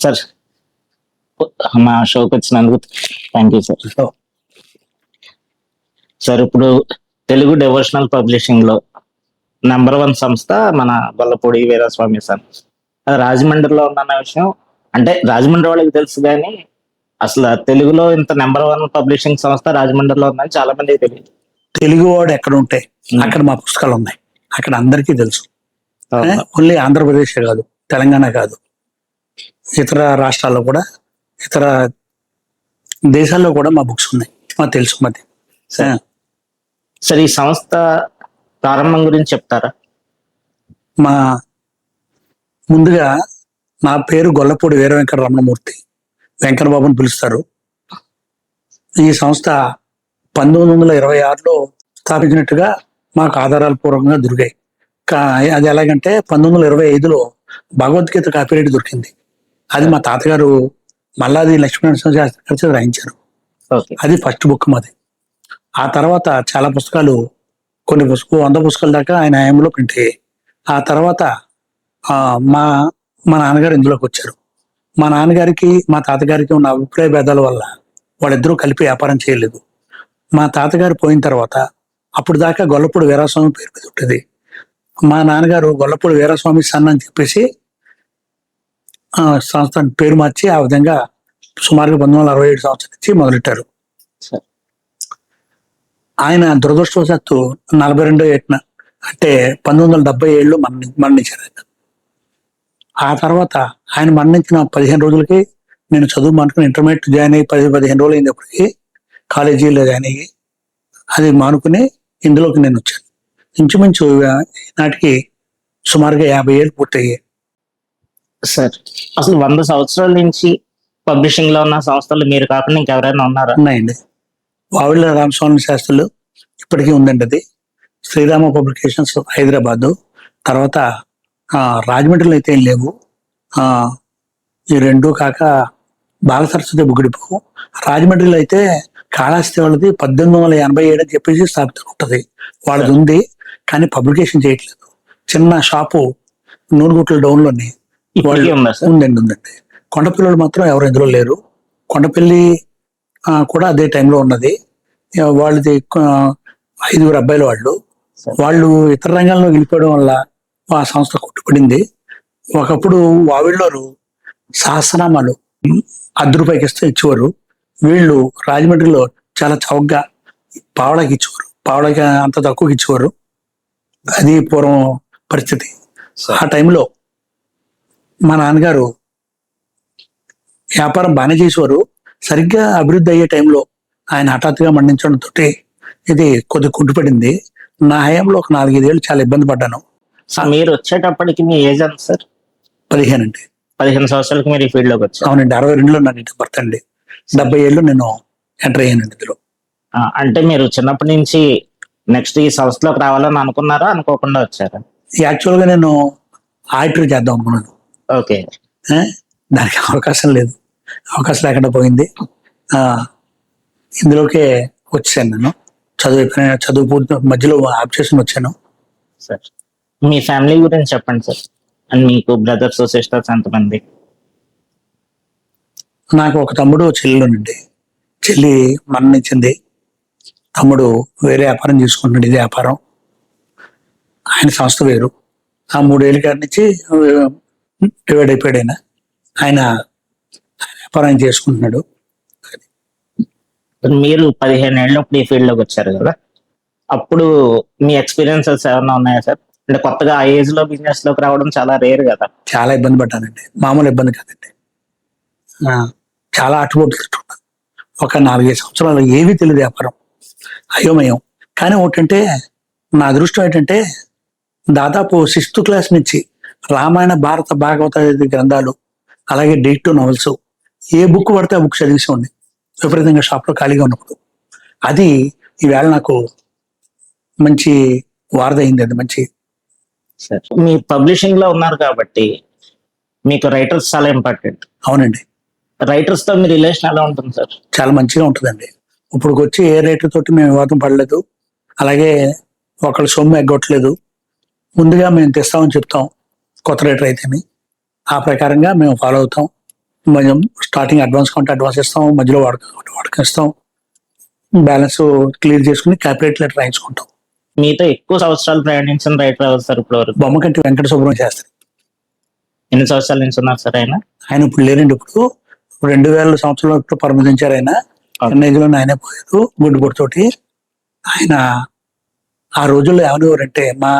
Sir మా షోకి వచ్చినందుకు థ్యాంక్ యూ సార్. సార్ ఇప్పుడు తెలుగు డివోషనల్ పబ్లిషింగ్ లో #1 సంస్థ మన గొల్లపూడి వీరాస్వామి సార్. అది రాజమండ్రిలో ఉందన్న విషయం అంటే రాజమండ్రి వాళ్ళకి తెలుసు, కానీ అసలు తెలుగులో ఇంత #1 పబ్లిషింగ్ సంస్థ రాజమండ్రిలో ఉందని చాలా మందికి తెలియదు. తెలుగు వాడు ఎక్కడ ఉంటే అక్కడ మా పుస్తకాలు ఉన్నాయి, అక్కడ అందరికీ తెలుసు. ఓన్లీ ఆంధ్రప్రదేశ్ కాదు, తెలంగాణ కాదు, ఇతర రాష్ట్రాల్లో కూడా, ఇతర దేశాల్లో కూడా మా బుక్స్ ఉన్నాయి, మాకు తెలుసు. మరి సార్ ఈ సంస్థ ప్రారంభం గురించి చెప్తారా? మా ముందుగా నా పేరు గొల్లపూడి వీర వెంకట రమణమూర్తి, వెంకటబాబుని పిలుస్తారు. ఈ సంస్థ 1926లో స్థాపించినట్టుగా మాకు ఆధారాల పూర్వకంగా దొరికాయి. అది ఎలాగంటే 1925లో భగవద్గీత కాపీరైట్ దొరికింది. అది మా తాతగారు మల్లాది లక్ష్మీనరసింహ శాస్త్రి గారు రాయించారు. అది ఫస్ట్ బుక్ మాది. ఆ తర్వాత చాలా పుస్తకాలు, కొన్ని 100 పుస్తకాల దాకా ఆయన హయాంలో ప్రింట్ అయ్యాయి. ఆ తర్వాత మా నాన్నగారు ఇందులోకి వచ్చారు. మా నాన్నగారికి మా తాతగారికి ఉన్న అభిప్రాయ భేదాల వల్ల వాళ్ళిద్దరూ కలిపి వ్యాపారం చేయలేదు. మా తాతగారు పోయిన తర్వాత అప్పుడు దాకా గొల్లపూడి వీరాస్వామి పేరు మీద ఉంటుంది. మా నాన్నగారు గొల్లపూడి వీరాస్వామి సన్ అని చెప్పేసి సంస్థ పేరు మార్చి ఆ విధంగా సుమారుగా 1967 సంవత్సరం నుంచి మొదలెట్టారు. ఆయన దురదృష్టవశాత్తు 42 ఏటన అంటే 1977లో మరణించారు. ఆ తర్వాత ఆయన మరణించిన 15 రోజులకి నేను చదువు మానుకుని ఇంటర్మీడియట్ జాయిన్ అయ్యి 10-15 రోజులు అయినప్పటికీ కాలేజీలో జాయిన్ అయ్యి అది మానుకుని ఇందులోకి నేను వచ్చాను. ఇంచుమించు నాటికి సుమారుగా 50 ఏళ్ళు పూర్తయ్యాయి. సార్ అసలు 100 సంవత్సరాల నుంచి పబ్లిషింగ్ లో ఉన్న సంస్థలు మీరు కాకుండా ఇంకెవరైనా ఉన్నారా? ఉన్నాయండి. వావిళ్ళ రామస్వామి శాస్త్రులు ఇప్పటికీ ఉందండి. అది శ్రీరామ పబ్లికేషన్స్ హైదరాబాదు. తర్వాత రాజమండ్రిలో అయితే ఏం లేవు. ఈ రెండు కాక బాలసరస్వతి బుగ్గిడిపు. రాజమండ్రిలో అయితే కాళహస్తి వాళ్ళది 1887 అని చెప్పేసి స్థాపితం ఉంటుంది, వాళ్ళది ఉంది, కానీ పబ్లికేషన్ చేయట్లేదు. చిన్న షాపు నూనెగుట్ల డౌన్లోని ఉందండి. కొండపల్లి మాత్రం ఎవరు ఇందులో లేరు. కొండపల్లి కూడా అదే టైంలో ఉన్నది. వాళ్ళది 5 అబ్బాయిలు. వాళ్ళు ఇతర రంగాల్లో వెళ్ళిపోవడం వల్ల ఆ సంస్థ కొట్టుపడింది. ఒకప్పుడు వావిళ్ళోరు సహస్రనామాలు ₹10 ఇస్తే ఇచ్చేవారు. వీళ్ళు రాజమండ్రిలో చాలా చౌకగా పావడాకి ఇచ్చేవారు, పావడాకి అంత తక్కువకి ఇచ్చేవారు. అది పూర్వం పరిస్థితి. ఆ టైంలో మా నాన్నగారు వ్యాపారం బాగానే చేసేవారు. సరిగ్గా అభివృద్ధి అయ్యే టైంలో ఆయన హఠాత్తుగా మరణించడంతో ఇది కొద్ది కుంటుపడింది. నా హయాంలో ఒక 4-5 ఏళ్ళు చాలా ఇబ్బంది పడ్డాను. మీరు వచ్చేటప్పటికి మీ ఏజ్ ఎంత సార్? 15 అండి. 15 సంవత్సరాలకి మీరు ఈ ఫీల్డ్ లోకి వచ్చారు? అవునండి. 62లో నా డేట్ ఆఫ్ బర్త్ అండి. 70 ఏళ్ళు నేను ఎంటర్ అయ్యానండి ఇందులో. అంటే మీరు చిన్నప్పటి నుంచి నెక్స్ట్ ఈ సంస్థలోకి రావాలని అనుకున్నారా, అనుకోకుండా వచ్చారా? యాక్చువల్ గా నేను ఆడిటర్ చేద్దాం అనుకున్నాను. ఓకే. దానికి అవకాశం లేదు, అవకాశం లేకుండా పోయింది. ఇందులోకే వచ్చాను. నేను చదువు పూర్తి మధ్యలో ఆప్ చేసి వచ్చాను. సార్ మీ ఫ్యామిలీ గురించి చెప్పండి సార్. అండ్ మీకు బ్రదర్స్ సిస్టర్స్ ఎంతమంది? నాకు ఒక తమ్ముడు, చెల్లెలునండి. చెల్లి మరణించింది. తమ్ముడు వేరే వ్యాపారం చేసుకుంటున్నాడు, ఇది వ్యాపారం. ఆయన సంస్థ వేరు. ఆ 3 ఏళ్ళ కాడి నుంచి డివైడ్ అయిపోయాడు. ఆయన వ్యాపారం చేసుకుంటున్నాడు. మీరు 15 ఏళ్ళప్పుడు ఈ ఫీల్డ్ లోకి వచ్చారు కదా, అప్పుడు మీ ఎక్స్పీరియన్సెస్ ఏమైనా ఉన్నాయా సార్? అంటే కొత్తగా ఆ ఏజ్ లో బిజినెస్ లోకి రావడం చాలా రేర్ కదా. చాలా ఇబ్బంది పడ్డానండి, మామూలు ఇబ్బంది కాదండి. చాలా అటుపోట్లు తిట్టుకున్నాను. ఒక 4-5 సంవత్సరాలు ఏమీ తెలియదు, వ్యాపారం అయోమయం. కానీ ఒకటంటే నా అదృష్టం ఏంటంటే దాదాపు 6th క్లాస్ నుంచి రామాయణ, భారత, భాగవత గ్రంథాలు, అలాగే D2 నవల్స్, ఏ బుక్ పడితే ఆ బుక్ చదివేసేవాడిని విపరీతంగా షాప్లో ఖాళీగా ఉన్నప్పుడు. అది ఈవేళ నాకు మంచి వారదైంది. అది మంచి. మీ పబ్లిషింగ్ లో ఉన్నారు కాబట్టి మీకు రైటర్స్ చాలా ఇంపార్టెంట్. అవునండి. రైటర్స్ తో మీ రిలేషన్ ఎలా ఉంటుంది సార్? చాలా మంచిగా ఉంటుందండి. ఇప్పుడు వచ్చి ఏ రైటర్ తోటి మేము వివాదం పడలేదు, అలాగే ఒకళ్ళు సొమ్ము ఎగ్గొట్టలేదు. ముందుగా మేము తెస్తామని చెప్తాం కొత్త రైటర్ అయితేనే, ఆ ప్రకారంగా మేము ఫాలో అవుతాం. మనం స్టార్టింగ్ అడ్వాన్స్ కావాలంటే అడ్వాన్స్ ఇస్తాం, మధ్యలో వాడకం ఇస్తాం, బ్యాలెన్స్ క్లియర్ చేసుకుని క్యాపిటల్ లెటర్ రాయించుకుంటాం. మీతో ఎక్కువ సంవత్సరాలు ప్రయాణించిన రైటర్ ఎవరు సార్ ఇప్పుడు వరకు? బొమ్మకంటి వెంకట సుబ్రహ్మణ్య శాస్త్రి. ఎన్ని సంవత్సరాల నుంచి ఉన్నారు సార్ ఆయన? ఆయన ఇప్పుడు లేరండి. ఇప్పుడు 2000 సంవత్సరంలో ఇప్పుడు పరిమితించారు ఆయన. చిన్న ఏజ్లోనే ఆయనే పోయారు గుండెపోటుతోటి. ఆయన ఆ రోజుల్లో ఏమనేవారంటే మా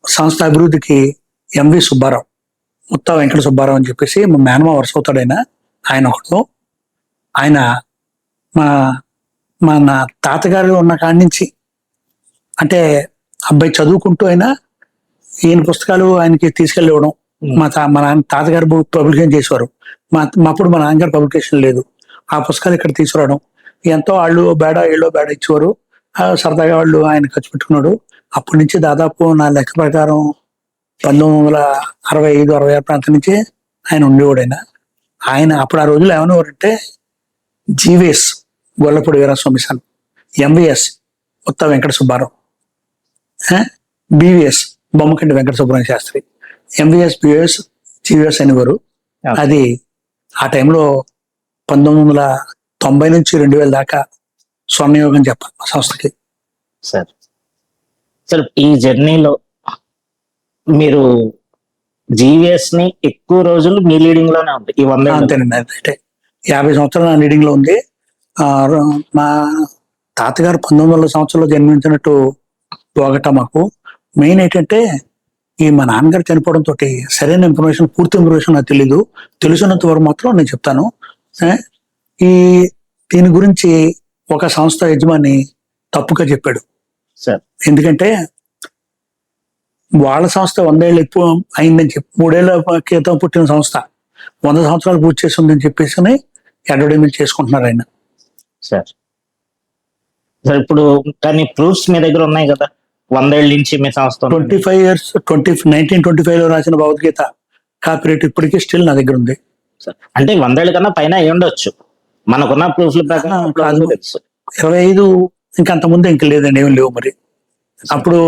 సంస్థ అభివృద్ధికి ఎంవి సుబ్బారావు, ముత్తా వెంకట సుబ్బారావు అని చెప్పేసి మా మేనమా వరుస అవుతాడు ఆయన ఒకడు. ఆయన మా మా నా తాతగారు ఉన్న కాడి నుంచి, అంటే అబ్బాయి చదువుకుంటూ అయినా ఈయన పుస్తకాలు ఆయనకి తీసుకెళ్ళివ్వడం. మా నాన్న తాతగారు పబ్లికేషన్ చేసేవారు. అప్పుడు మా నాన్నగారు పబ్లికేషన్ లేదు. ఆ పుస్తకాలు ఇక్కడ తీసుకురావడం, ఎంతో వాళ్ళు బేడ ఏళ్ళో బేడ ఇచ్చేవారు. సరదాగా వాళ్ళు ఆయన ఖర్చు పెట్టుకున్నాడు. అప్పటి నుంచి దాదాపు నా లెక్క ప్రకారం 1965-66 ప్రాంతం నుంచి ఆయన ఉండేవాడు. ఆయన అప్పుడు ఆ రోజులు ఏమనేవారంటే GVS Gollapudi Veeraswamy son, MVS Mutta Venkata Subbarao, BVS Bommakanti Venkata Subrahmanya Sastri, MVS BVS GVS అనేవారు. అది ఆ టైంలో 1990 నుంచి 2000 దాకా స్వర్ణయోగం చెప్పాలి మా సంస్థకి. సార్ సార్ ఈ జర్నీలో మీరు జీవీఎస్ ని ఎక్కువ రోజులు మీ లీడింగ్ లోనే ఉంది ఈ 100 ఏళ్ళు. అంతేనండి. అంటే 50 సంవత్సరాలు నా లీడింగ్ లో ఉంది. మా తాతగారు 1900 సంవత్సరంలో జన్మించినట్టు పోగట మాకు. మెయిన్ ఏంటంటే ఈ మా నాన్నగారు చనిపోవడంతో సరైన ఇన్ఫర్మేషన్, పూర్తి ఇన్ఫర్మేషన్ నాకు తెలీదు. తెలుసున్నంత వరకు మాత్రం నేను చెప్తాను. దీని గురించి ఒక సంస్థ యజమాని తప్పుగా చెప్పాడు సార్. ఎందుకంటే వాళ్ళ సంస్థ 100 ఏళ్ళు ఎక్కువ అయిందని చెప్పి, 3 ఏళ్ల క్రితం పుట్టిన సంస్థ 100 సంవత్సరాలు పూర్తి చేస్తుందని చెప్పేసి అడ్వర్టైజ్మెంట్ చేసుకుంటున్నారు ఆయన. సార్ సార్ ఇప్పుడు కానీ ప్రూఫ్స్ మీ దగ్గర ఉన్నాయి కదా 100 ఏళ్ళ నుంచి మీ సంస్థ? 25 years 1925లో రాసిన భగవద్గీత కాపీరైట్ ఇప్పటికీ స్టిల్ నా దగ్గర ఉంది. అంటే 100 ఏళ్ళ కన్నా పైన అయి ఉండొచ్చు మనకున్న ప్రూఫ్ల ప్రకారం. 25 ఇంకా అంత ముందు ఇంకా లేదండి, ఏం లేవు. మరి అప్పుడు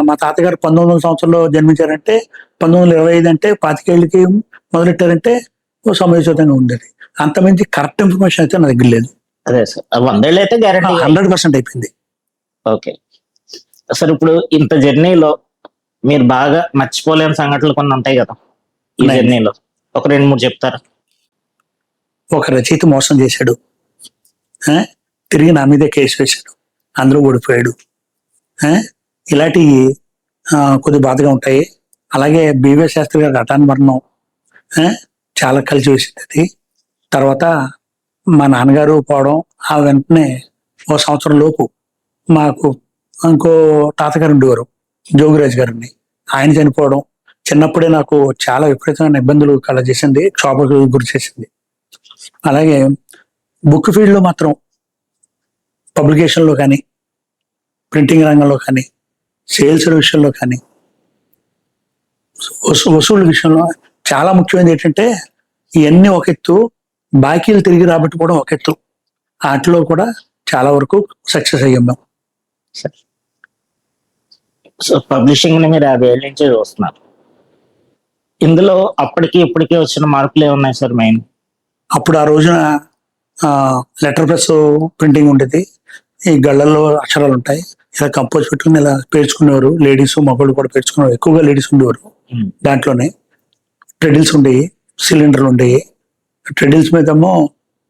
మా తాతగారు 1900 సంవత్సరంలో జన్మించారంటే 1925 అంటే 25 ఏళ్ళకి మొదలెట్టారంటే సమయోచితంగా ఉండేది. అంతమంది కరెక్ట్ ఇన్ఫర్మేషన్ అయితే నా దగ్గర లేదు. అదే సార్, 100 ఏళ్ళు అయితే గ్యారెంటీ 100% అయిపోయింది. ఓకే సార్, ఇప్పుడు ఇంత జర్నీలో మీరు బాగా మర్చిపోలేని సంఘటనలు కొన్ని ఉంటాయి కదా ఈ జర్నీలో, ఒక 2-3 చెప్తారా? ఒక రచయిత మోసం చేశాడు, తిరిగి నా మీదే కేసు వేశాడు, అందరూ ఓడిపోయాడు. ఇలాంటివి కొద్ది బాధగా ఉంటాయి. అలాగే బివే శాస్త్రి గారి హఠాన్ మరణం చాలా కలిసి వేసింది. అది తర్వాత మా నాన్నగారు పోవడం, ఆ వెంటనే 1 సంవత్సరం లోపు మాకు ఇంకో తాతగారు ఉండేవారు, జోగిరాజు గారిని, ఆయన చనిపోవడం చిన్నప్పుడే నాకు చాలా విపరీతమైన ఇబ్బందులు కలగజేసింది, క్షోభకు గురి చేసింది. అలాగే బుక్ ఫీల్డ్లో మాత్రం పబ్లికేషన్లో కానీ, ప్రింటింగ్ రంగంలో కానీ, సేల్స్ విషయంలో కానీ, వసూలు విషయంలో చాలా ముఖ్యమైనది ఏంటంటే ఇవన్నీ ఒక ఎత్తు, బాకీలు తిరిగి రాబట్టుకోవడం ఒక ఎత్తు. వాటిలో కూడా చాలా వరకు సక్సెస్ అయ్యాం మేము. సో పబ్లిషింగ్ ని మీరు 50 ఏళ్ళ నుంచి చూస్తున్నారు. ఇందులో అప్పటికి ఇప్పటికీ వచ్చిన మార్పులు ఏమున్నాయి సార్? మెయిన్ అప్పుడు ఆ రోజున లెటర్ ప్రెస్ ప్రింటింగ్ ఉండేది. ఈ గళ్ళల్లో అక్షరాలు ఉంటాయి, ఇలా కంపోజ్ పెట్టుకుని ఇలా పేర్చుకునేవారు. లేడీస్ మగవాళ్ళు కూడా పేర్చుకునేవారు, ఎక్కువగా లేడీస్ ఉండేవారు. దాంట్లోనే ట్రెడిల్స్ ఉండేవి, సిలిండర్లు ఉండేవి. ట్రెడిల్స్ మీదేమో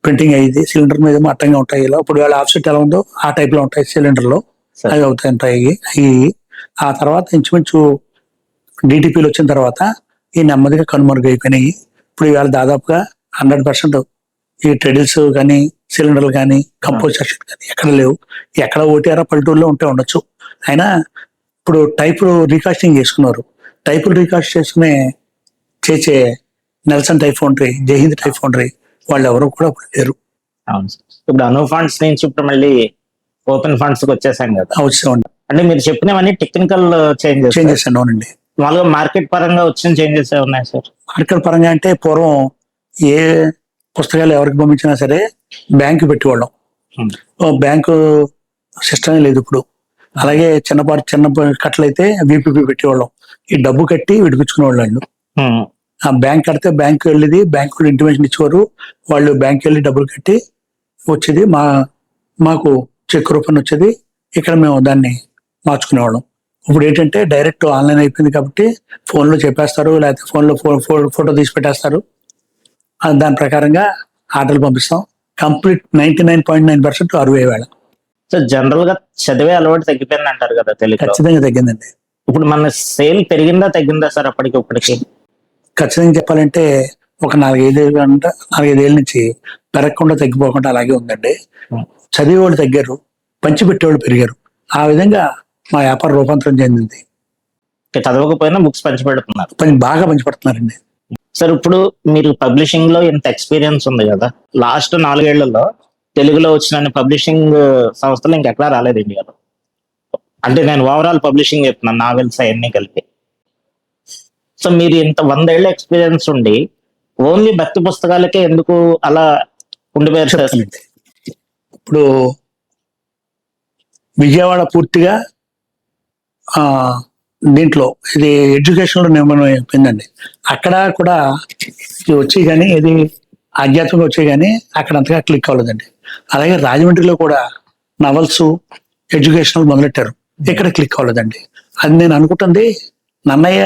ప్రింటింగ్ అయ్యేది, సిలిండర్ మీదేమో అట్టంగా ఉంటాయి. ఇలా ఇప్పుడు వాళ్ళ ఆఫ్సెట్ ఎలా ఉందో ఆ టైప్ లో ఉంటాయి సిలిండర్లో, అవి అవుతాయి ఉంటాయి అవి. ఆ తర్వాత ఇంచుమించు డిటిపిలు వచ్చిన తర్వాత ఈ నెమ్మదిగా కనుమరుగైపోయినాయి. ఇప్పుడు ఇవాళ దాదాపుగా 100% ఈ ట్రెడిల్స్ కానీ, సిలిండర్లు కానీ, కంపోజ్ సెక్షన్ కానీ ఎక్కడ లేవు. ఎక్కడ ఓటీఆర్ పల్లెటూరులో ఉంటే ఉండొచ్చు. అయినా ఇప్పుడు టైపులు రీకాస్టింగ్ చేసుకున్నారు. టైపులు రీకాస్ట్ చేసే నెల్సన్ టైప్ ఫౌండరీ, జైహింద్ టైప్ ఫౌండరీ వాళ్ళు ఎవరు కూడా లేరు. అవును సార్, ఇప్పుడు అను ఫండ్స్ నుంచి ఇప్పుడు మళ్ళీ ఓపెన్ ఫండ్స్ వచ్చేసాం కదా. వచ్చేవాడి అంటే మీరు చెప్పినవన్నీ టెక్నికల్ చేంజెస్ అండి. అవునండి. మామూలుగా మార్కెట్ పరంగా వచ్చిన చేంజెస్ ఉన్నాయి సార్? మార్కెట్ పరంగా అంటే పూర్వం ఏ పుస్తకాలు ఎవరికి పంపించినా సరే బ్యాంకు పెట్టేవాళ్ళం. బ్యాంకు సిస్టమే లేదు ఇప్పుడు. అలాగే చిన్న కట్టలు అయితే వీపీపీ పెట్టేవాళ్ళం. ఈ డబ్బు కట్టి విడిపించుకునే వాళ్ళు. ఆ బ్యాంక్ కడితే బ్యాంక్ వెళ్ళేది, బ్యాంక్ వాళ్ళు ఇంటిమేషన్ ఇచ్చేవారు, వాళ్ళు బ్యాంక్ వెళ్ళి డబ్బులు కట్టి వచ్చేది, మాకు చెక్ రూపాయలు వచ్చేది, ఇక్కడ మేము దాన్ని మార్చుకునేవాళ్ళం. ఇప్పుడు ఏంటంటే డైరెక్ట్ ఆన్లైన్ అయిపోయింది కాబట్టి ఫోన్లో చెప్పేస్తారు, లేకపోతే ఫోన్లో ఫోటో తీసి పెట్టేస్తారు. దాని ప్రకారంగా ఆర్డర్లు పంపిస్తాం. కంప్లీట్ 99.9% అరవై వేళ. సో జనరల్ గా చదివే అలవాటు తగ్గిపోయింది అంటారు కదా తెలుగులో. ఖచ్చితంగా తగ్గిందండి. ఇప్పుడు మన సేల్ పెరిగిందా తగ్గిందా సార్ అప్పటికి ఇప్పటికి? ఖచ్చితంగా చెప్పాలంటే ఒక 4-5 ఏళ్ళ నుంచి పెరగకుండా తగ్గిపోకుండా అలాగే ఉందండి. చదివేవాళ్ళు తగ్గారు, పంచిపెట్టేవాళ్ళు పెరిగారు. ఆ విధంగా మా వ్యాపారం రూపాంతరం చెందింది. చదవకపోయినా బుక్స్ పంచిపెడుతున్నారు, బాగా పంచిపెడుతున్నారండి. సార్ ఇప్పుడు మీరు పబ్లిషింగ్ లో ఇంత ఎక్స్పీరియన్స్ ఉంది కదా, లాస్ట్ 4 ఏళ్లలో తెలుగులో వచ్చిన పబ్లిషింగ్ సంస్థలు ఇంకెక్కడా రాలేదు ఇండియాలో. అంటే నేను ఓవరాల్ పబ్లిషింగ్ చెప్తున్నాను, నావెల్స్ అవన్నీ కలిపి. సో మీరు ఇంత 100 ఏళ్ల ఎక్స్పీరియన్స్ ఉండి ఓన్లీ భక్తి పుస్తకాలకే ఎందుకు అలా ఉండిపోయారు సార్? చెప్తానండి. ఇప్పుడు విజయవాడ పూర్తిగా దీంట్లో ఇది ఎడ్యుకేషన్ లో నిర్మాణం అయిపోయిందండి. అక్కడ కూడా ఇది వచ్చి కానీ ఇది ఆధ్యాత్మికంగా వచ్చే కానీ అక్కడ అంతగా క్లిక్ అవ్వలేదండి. అలాగే రాజమండ్రిలో కూడా నవల్స్ ఎడ్యుకేషనల్ మొదలెట్టారు, ఇక్కడ క్లిక్ అవ్వలేదండి. అది నేను అనుకుంటుంది, నన్నయ్య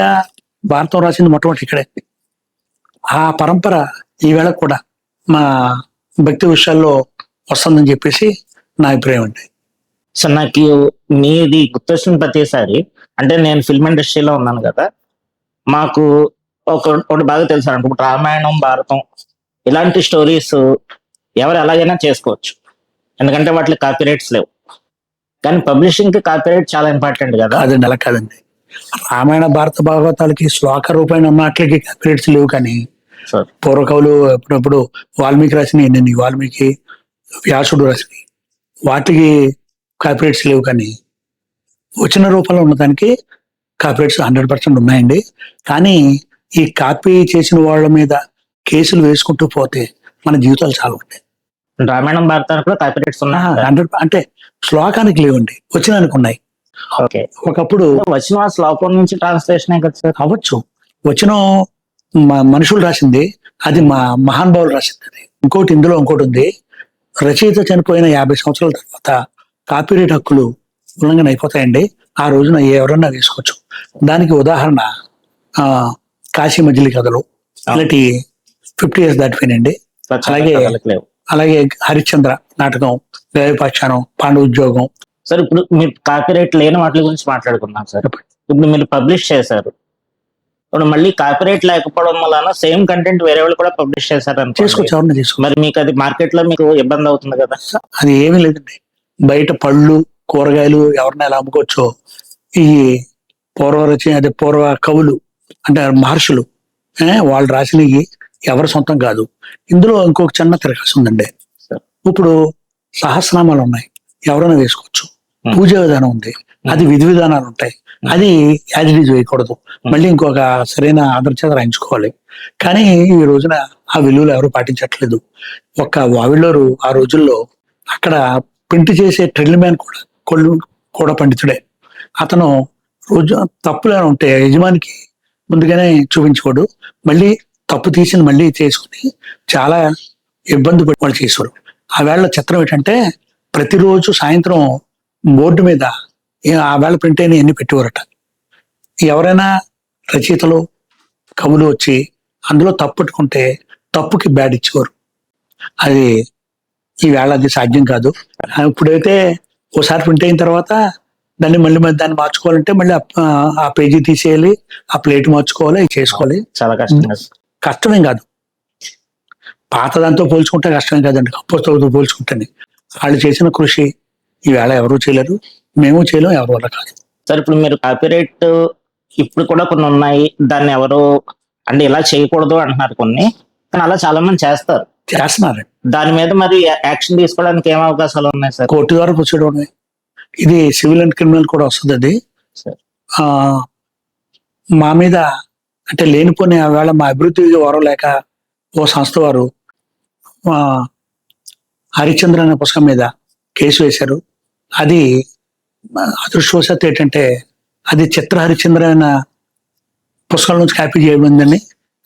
భారతం రాసింది మొట్టమొదటి ఇక్కడే. ఆ పరంపర ఈవేళ కూడా మా భక్తి విషయాల్లో వస్తుందని చెప్పేసి నా అభిప్రాయం అండి. సో నాకు మీది గుర్తొచ్చిన ప్రతిసారి, అంటే నేను ఫిల్మ్ ఇండస్ట్రీలో ఉన్నాను కదా, మాకు ఒకటి బాగా తెలుసు అంటే ఇప్పుడు రామాయణం భారతం ఇలాంటి స్టోరీస్ ఎవరు ఎలాగైనా చేసుకోవచ్చు, ఎందుకంటే వాటికి కాపీరైట్స్ లేవు. కానీ పబ్లిషింగ్ కి కాపీరైట్ చాలా ఇంపార్టెంట్ కదా. అదండి, అలా కాదండి. రామాయణ భారత భాగవతాలకి శ్లోక రూపాయన ఉన్నట్లకి కాపీరైట్స్ లేవు. కానీ పూర్వకవులు ఎప్పుడప్పుడు వాల్మీకి రాసిన వాల్మీకి వ్యాసుడు రాసిన వాటికి కాపీరైట్స్ లేవు. కానీ వచ్చిన రూపంలో ఉన్నదానికి కాపీరైట్స్ 100% ఉన్నాయండి. కానీ ఈ కాపీ చేసిన వాళ్ళ మీద కేసులు వేసుకుంటూ పోతే మన జీవితాలు చాలా ఉంటాయి. రామాయణం భారతానికి కూడా కాపీరైట్స్ ఉన్నాయి. 100 అంటే శ్లోకానికి లేవండి, వచ్చినానికి ఉన్నాయి. ఓకే, ఒకప్పుడు వచ్చిన శ్లోకం నుంచి ట్రాన్స్లేషన్ కదా సార్? అవ్వచ్చు. వచ్చిన మనుషులు రాసింది, అది మహానుభావులు రాసింది. అది ఇంకోటి, ఇందులో ఇంకోటి ఉంది. రచయిత చనిపోయిన 50 సంవత్సరాల తర్వాత కాపీరైట్ హక్కులు ఉల్లంఘన అయిపోతాయండి. ఆ రోజున ఎవరన్నా వేసుకోవచ్చు. దానికి ఉదాహరణ కాశీ మజిలీ కథలు, ఇలాంటి 50 years దాటిపోయినండి. అలాగే హరిశ్చంద్ర నాటకం, వేదపాఖ్యానం, పాండవ ఉద్యోగం. సార్ ఇప్పుడు మీరు కాపీరైట్ లేని వాటి గురించి మాట్లాడుకున్నాం సార్. ఇప్పుడు మీరు పబ్లిష్ చేశారు, ఇప్పుడు మళ్ళీ కాపీరైట్ లేకపోవడం వలన సేమ్ కంటెంట్ వేరే వాళ్ళు కూడా పబ్లిష్ చేశారు చేసుకోవచ్చు. మరి మీకు అది మార్కెట్ లో మీకు ఇబ్బంది అవుతుంది కదా? అది ఏమీ లేదండి. బయట పళ్ళు కూరగాయలు ఎవరినైనా ఎలా అమ్ముకోవచ్చో, ఈ పూర్వ కవులు అంటే మహర్షులు వాళ్ళు రాసినవి ఎవరి సొంతం కాదు. ఇందులో ఇంకొక చిన్న తిరగసి ఉందండి. ఇప్పుడు సహస్రనామాలు ఉన్నాయి, ఎవరైనా వేసుకోవచ్చు. పూజా విధానం ఉంది, అది విధి విధానాలు ఉంటాయి. అది యాజిటీజ్ వేయకూడదు, మళ్ళీ ఇంకొక సరైన ఆదర్శత రాయించుకోవాలి. కానీ ఈ రోజున ఆ విలువలు ఎవరు పాటించట్లేదు. ఒక్క వావిళ్ళోరు ఆ రోజుల్లో అక్కడ ప్రింట్ చేసే ట్రిల్ మ్యాన్ కూడా పండితుడే. అతను రోజు తప్పులు ఉంటే యజమానికి ముందుగానే చూపించుకోడు, మళ్ళీ తప్పు తీసి మళ్ళీ చేసుకుని చాలా ఇబ్బంది పడి వాళ్ళు చేసేవారు. ఆ వేళ చిత్రం ఏంటంటే ప్రతిరోజు సాయంత్రం బోర్డు మీద ఆ వేళ ప్రింట్ అయిన ఎన్ని పెట్టేవారట. ఎవరైనా రచయితలు కవులు వచ్చి అందులో తప్పు పెట్టుకుంటే తప్పుకి బ్యాడ్ ఇచ్చేవారు. అది ఈ వేళ అది సాధ్యం కాదు. ఇప్పుడైతే ఓసారి ప్రింట్ అయిన తర్వాత దాన్ని మళ్ళీ దాన్ని మార్చుకోవాలంటే మళ్ళీ ఆ పేజీ తీసేయాలి, ఆ ప్లేట్ మార్చుకోవాలి, అది చేసుకోవాలి. చాలా కష్టమేం కాదు. పాత దాంతో పోల్చుకుంటే కష్టమేం కాదండి, పుస్తకాలతో పోల్చుకుంటే. వాళ్ళు చేసిన కృషి ఈవేళ ఎవరు చేయలేరు, మేము చేయలేము, ఎవరు వల్ల కాదు. సార్ ఇప్పుడు మీరు కాపీరైట్ ఇప్పుడు కూడా కొన్ని ఉన్నాయి, దాన్ని ఎవరు అంటే ఇలా చేయకూడదు అంటున్నారు కొన్ని, కానీ అలా చాలా మంది చేస్తున్నారు. దాని మీద మరి యాక్షన్ తీసుకోవడానికి ఏం అవకాశాలు ఉన్నాయి సార్? కోర్టు ద్వారా ప్రొసీడ్ ఉన్నాయి. ఇది సివిల్ అండ్ క్రిమినల్ కూడా వస్తుంది. అది మా మీద అంటే లేనిపోని వేళ మా అభివృద్ధి వరం లేక ఓ సంస్థ వారు హరిశ్చంద్ర అనే పుస్తకం మీద కేసు వేశారు. అది అదృష్టవశాత్తు ఏంటంటే అది చిత్ర హరిశ్చంద్ర అనే పుస్తకం నుంచి కాపీ చేయబడిందని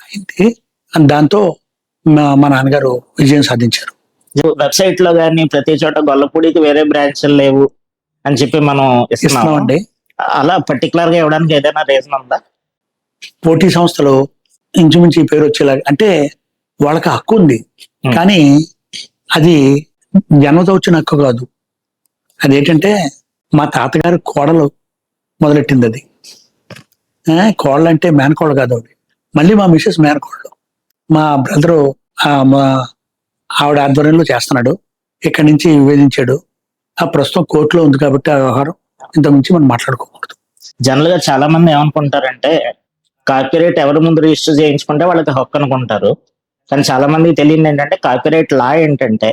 అయింది. దాంతో మా నాన్నగారు విజయం సాధించారు. వెబ్సైట్ లో కానీ ప్రతి చోట గొల్లపూడికి వేరే బ్రాంచ్లు లేవు అని చెప్పి మనం ఇస్తున్నాము. ఇస్తున్నామండి. అలా పర్టికులర్ గా ఇవ్వడానికి ఏదైనా రీజన్ ఉందా? పోటీ సంస్థలు ఇంచుమించు ఈ పేరు వచ్చేలాగా, అంటే వాళ్ళకి హక్కు ఉంది, కానీ అది జన్మతో వచ్చిన హక్కు కాదు. అదేంటంటే మా తాతగారి కోడలు మొదలెట్టింది అది. కోడలు అంటే మేనకోడలు కాదు ఆవిడ, మళ్ళీ మా మిసెస్ మేనకోడలు. మా బ్రదరు మా ఆవిడ ఆధ్వర్యంలో చేస్తున్నాడు, ఇక్కడి నుంచి విభేదించాడు. ఆ ప్రస్తుతం కోర్టులో ఉంది కాబట్టి ఆ వ్యవహారం ఇంత మించి మనం మాట్లాడుకోకూడదు. జనరల్ గా చాలా మంది ఏమనుకుంటారంటే కాపీరైట్ ఎవరి ముందు రిజిస్టర్ చేయించుకుంటే వాళ్ళకి హక్కు అనుకుంటారు. కానీ చాలా మందికి తెలియదు ఏంటంటే కాపీరైట్ లా ఏంటంటే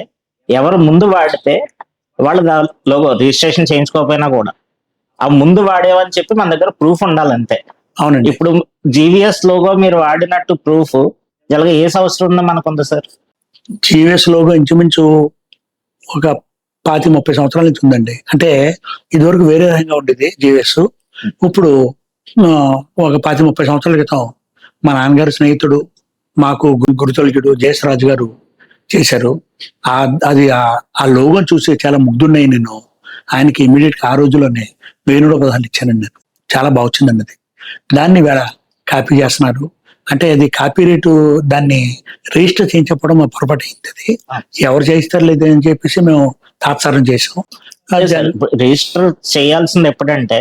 ఎవరు ముందు వాడితే వాళ్ళు లోగో రిజిస్ట్రేషన్ చేయించుకోకపోయినా కూడా ఆ ముందు వాడేవని చెప్పి మన దగ్గర ప్రూఫ్ ఉండాలంతే. అవునండి. ఇప్పుడు జీవీఎస్ లోగో మీరు వాడినట్టు ప్రూఫ్ జనరల్గా ఏ సంవత్సరం ఉందో మనకు ఉంది సార్? జీవీఎస్ లోగో ఇంచుమించు ఒక 25-30 సంవత్సరాల నుంచి ఉందండి. అంటే ఇదివరకు వేరే రకంగా ఉండేది జీవీఎస్. ఇప్పుడు ఒక 25-30 సంవత్సరాల క్రితం మా నాన్నగారి స్నేహితుడు, మాకు గురుతొలగుడు జయసరాజు గారు చేశారు. అది ఆ లోగోని చూసి చాలా ముగ్ధున్నాయి నేను. ఆయనకి ఇమీడియట్ గా ఆ రోజుల్లోనే 1000 రూపాయలు ఇచ్చానండి నేను. చాలా బాగా వచ్చిందండి అది. దాన్ని వేళ కాపీ చేస్తున్నారు. అంటే అది కాపీ రేటు దాన్ని రిజిస్టర్ చేయించకపోవడం మా పొరపాటు అయింది. అది ఎవరు చేయిస్తారు లేదు అని చెప్పేసి మేము తాత్సారం చేసాం. రిజిస్టర్ చేయాల్సింది ఎప్పుడంటే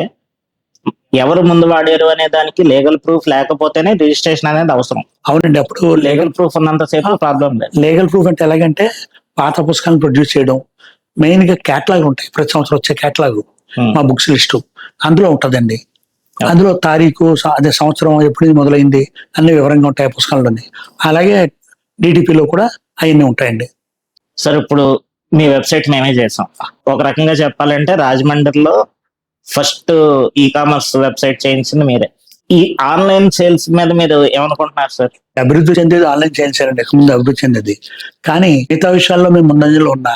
ఎవరు ముందు వాడారు అనే దానికి లీగల్ ప్రూఫ్ లేకపోతేనే రిజిస్ట్రేషన్ అనేది అవసరం. అవునండి. అప్పుడు లీగల్ ప్రూఫ్ ఉన్నంతసేపు ప్రాబ్లం లేదు. లీగల్ ప్రూఫ్ అంటే ఎలాగంటే పాత పుస్తకాలను ప్రొడ్యూస్ చేయడం, మెయిన్ గా క్యాటలాగ్ ఉంటాయి, ప్రతి సంవత్సరం వచ్చే క్యాటలాగ్ మా బుక్స్ లిస్టు అందులో ఉంటదండి. అందులో తారీఖు, అదే సంవత్సరం ఎప్పుడు మొదలైంది అన్ని వివరంగా ఉంటాయి ఆ పుస్తకాల్లోని. అలాగే డిటిపిలో కూడా అవన్నీ ఉంటాయండి. సార్ ఇప్పుడు మీ వెబ్సైట్ మేమే చేసాం. ఒక రకంగా చెప్పాలంటే రాజమండ్రిలో ఫస్ట్ ఈ కామర్స్ వెబ్సైట్ చేయించింది మీరే. ఈ ఆన్లైన్ సేల్స్ మీద మీరు ఏమనుకుంటున్నారు సార్? అభివృద్ధి చెందేది ఆన్లైన్ సేల్స్ అండి, ముందు అభివృద్ధి చెందేది. కానీ మిగతా విషయాల్లో మేము ముందంజలో ఉన్న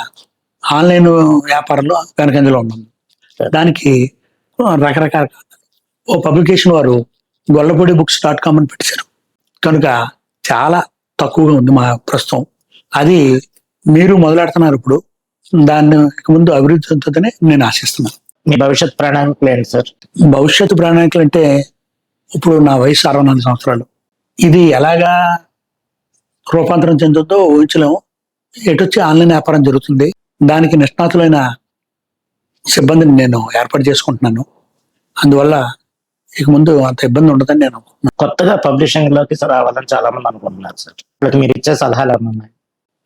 ఆన్లైన్ వ్యాపారంలో వెనకంజలో ఉన్నాం. దానికి రకరకాల ఓ పబ్లికేషన్ వారు గొల్లపూడి books.com అని పెట్టారు కనుక చాలా తక్కువగా ఉంది మా ప్రస్తుతం. అది మీరు మొదలెడుతున్నారు ఇప్పుడు, దాన్ని ముందు అభివృద్ధి చెందుతుందని నేను ఆశిస్తున్నాను. మీ భవిష్యత్ ప్రణాళికలు ఏంటి సార్? భవిష్యత్తు ప్రణాళికలు అంటే ఇప్పుడు నా వయసు 64 సంవత్సరాలు. ఇది ఎలాగా రూపాంతరం చెందుతుందో ఊహించలేము. ఎటొచ్చి ఆన్లైన్ వ్యాపారం జరుగుతుంది, దానికి నిష్ణాతులైన సిబ్బందిని నేను ఏర్పాటు చేసుకుంటున్నాను. అందువల్ల ఇక ముందు అంత ఇబ్బంది ఉండదని నేను అనుకుంటున్నాను. కొత్తగా పబ్లిషింగ్ లోకి రావాలని చాలా మంది అనుకుంటున్నారు సార్. ఇప్పుడు మీరు ఇచ్చే సలహాలు ఏమన్నాయి?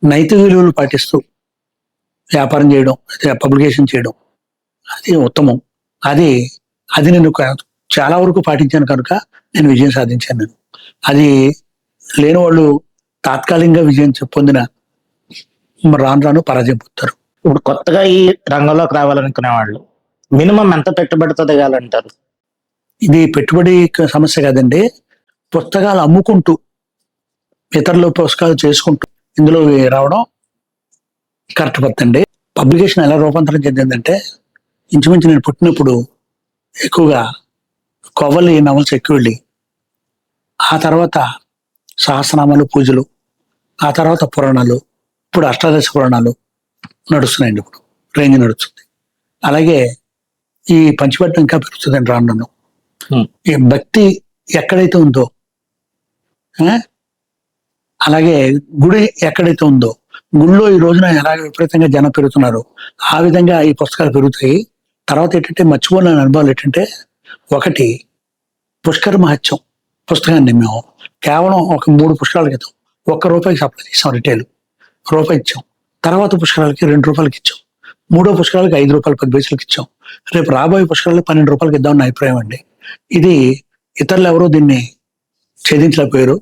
నైతిక విలువలు పాటిస్తూ వ్యాపారం చేయడం, పబ్లికేషన్ చేయడం అది ఉత్తమం. అది నేను చాలా వరకు పాటించాను కనుక నేను విజయం సాధించాను. నేను అది లేని వాళ్ళు తాత్కాలికంగా విజయం పొందిన రాను రాను పరాజయం పొందుతారు. ఇప్పుడు కొత్తగా ఈ రంగంలోకి రావాలనుకునే వాళ్ళు మినిమం ఎంత పెట్టుబడితో దిగాలంటారు? ఇది పెట్టుబడి సమస్య కాదండి. పుస్తకాలు అమ్ముకుంటూ ఇతరుల పుస్తకాలు చేసుకుంటూ ఇందులో రావడం కరెక్ట్ పడుతుంది. పబ్లికేషన్ ఎలా రూపాంతరం చెందిందంటే ఇంచుమించు నేను పుట్టినప్పుడు ఎక్కువగా కొవ్వలి నవల్స్ ఎక్కువ వెళ్ళి, ఆ తర్వాత సహస్రనామాలు, పూజలు, ఆ తర్వాత పురాణాలు, ఇప్పుడు అష్టాదశ పురాణాలు నడుస్తున్నాయండి. ఇప్పుడు రేంజ్ నడుస్తుంది. అలాగే ఈ పంచపట్నం ఇంకా పెరుగుతుందండి రాను. ఈ భక్తి ఎక్కడైతే ఉందో, అలాగే గుడి ఎక్కడైతే ఉందో, గుడిలో ఈ రోజున ఎలాగ విపరీతంగా జనం పెరుగుతున్నారు, ఆ విధంగా ఈ పుస్తకాలు పెరుగుతాయి. తర్వాత ఏంటంటే మర్చిపోలేని అనుభవాలు ఏంటంటే, ఒకటి పుష్కర మహత్యం పుస్తకాన్ని మేము కేవలం ఒక 3 పుష్కరాల క్రితం ₹1 సప్లై చేసాం, రిటైల్ రూపాయి ఇచ్చాం. తర్వాత పుష్కరాలకి ₹2 ఇచ్చాం. మూడో పుష్కరాలకి ₹5.10 ఇచ్చాం. రేపు రాబోయే పుష్కరాలకు ₹12 ఇద్దామన్న అభిప్రాయం అండి. ఇది ఇతరులు ఎవరో దీన్ని ఛేదించలేకపోయారు.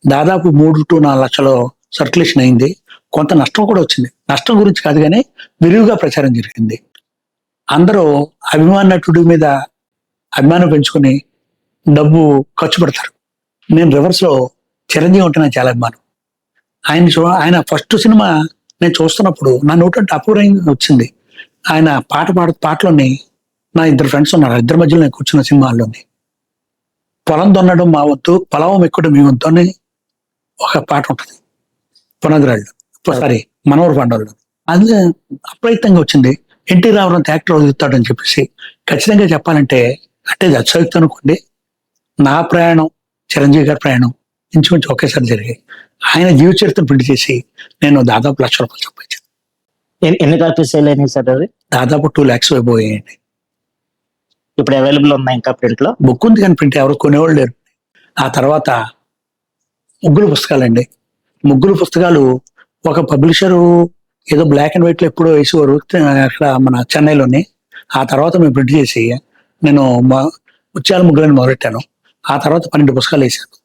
దాదాపు 3 to 4 లక్షల సర్క్యులేషన్ అయింది. కొంత నష్టం కూడా వచ్చింది. నష్టం గురించి కాదు కానీ విరివిగా ప్రచారం జరిగింది. అందరూ అభిమాన నటుడి మీద అభిమానం పెంచుకొని డబ్బు ఖర్చు పెడతారు. నేను రివర్స్ లో చిరంజీవి అంటే నాకు చాలా అభిమానం. ఆయన ఫస్ట్ సినిమా నేను చూస్తున్నప్పుడు నా నోటంటే అపూర్వంగా వచ్చింది. ఆయన పాటలోని నా 2 ఫ్రెండ్స్ ఉన్నారు, 2 మధ్యలో నేను కూర్చున్న సినిమాల్లోని పొలం దున్నడం మా వంతు, పొలం ఎక్కువడం మీ వంతు అని ఒక పాట ఉంటుంది పునాదిరాళ్ళు, సారీ మనోహర్ పాండవులు. అందులో అప్రయత్నంగా వచ్చింది ఎన్టీ రామారావు యాక్టర్ వదులుతాడని చెప్పేసి. ఖచ్చితంగా చెప్పాలంటే అంటే అది అత్యయుక్తం అనుకోండి, నా ప్రయాణం చిరంజీవి గారి ప్రయాణం ఇంచుమించు ఒకేసారి జరిగాయి. ఆయన జీవిత చరిత్ర ప్రింట్ చేసి నేను దాదాపు ₹1,00,000 సంపాదించాను. ఎన్ని కాపీస్ సేల్ అయినాయి సార్ అది? దాదాపు 2 lakhs అయిపోయాయండి. ఇప్పుడు అవైలబుల్ ఉన్నాయి ఇంకా ప్రింట్ లో? బుక్ ఉంది కానీ ప్రింట్ ఎవరు కొనేవాళ్ళు లేరు. ఆ తర్వాత ముగ్గులు పుస్తకాలండి. ముగ్గులు పుస్తకాలు ఒక పబ్లిషరు ఏదో బ్లాక్ అండ్ వైట్ లో ఎప్పుడో వేసేవారు అక్కడ మన చెన్నైలోని. ఆ తర్వాత మేము ప్రింట్ చేసి నేను ముత్యాల ముగ్గులని మొదలెట్టాను. ఆ తర్వాత 12 పుస్తకాలు వేసాను.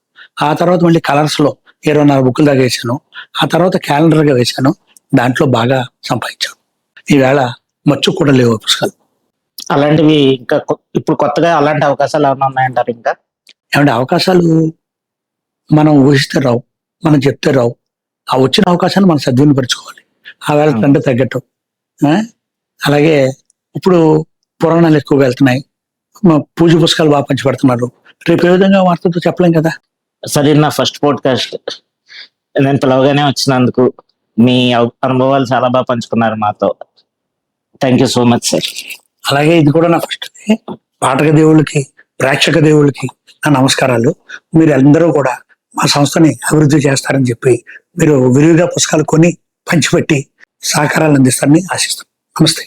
ఆ తర్వాత మళ్ళీ కలర్స్ లో 24 బుక్కుల దాకా వేసాను. ఆ తర్వాత క్యాలెండర్ గా వేసాను. దాంట్లో బాగా సంపాదించాను. ఈవేళ మచ్చు కూడా లేవు ఆ పుస్తకాలు. అలాంటివి ఇంకా ఇప్పుడు కొత్తగా అలాంటి అవకాశాలు ఏమైనా ఉన్నాయంటారు ఇంకా? ఏమంటే అవకాశాలు మనం ఊహిస్తే రావు, మనం చెప్తే రావు. ఆ వచ్చిన అవకాశాన్ని మనం సద్వినియోగపరచుకోవాలి ఆ వేళ కంటే తగ్గట్టు. అలాగే ఇప్పుడు పురాణాలు ఎక్కువ వెళ్తున్నాయి, పూజ పుస్తకాలు బాగా పంచిపెడుతున్నారు. రేపు ఏ విధంగా వార్తతో చెప్పలేం కదా. సరే, నా ఫస్ట్ పోడ్కాస్ట్ నేను పిలవగానే వచ్చినందుకు మీ అనుభవాలు చాలా బాగా పంచుకున్నారు మాతో. Thank you so much sir. అలాగే ఇది కూడా నా ఫస్ట్ పాఠక దేవుళ్ళకి, ప్రేక్షక దేవుళ్ళకి నా నమస్కారాలు. మీరు అందరూ కూడా మా సంస్థని అభివృద్ధి చేస్తారని చెప్పి మీరు విరివిగా పుస్తకాలు కొని పంచిపెట్టి సహకారాలు అందిస్తారని ఆశిస్తాను. నమస్తే.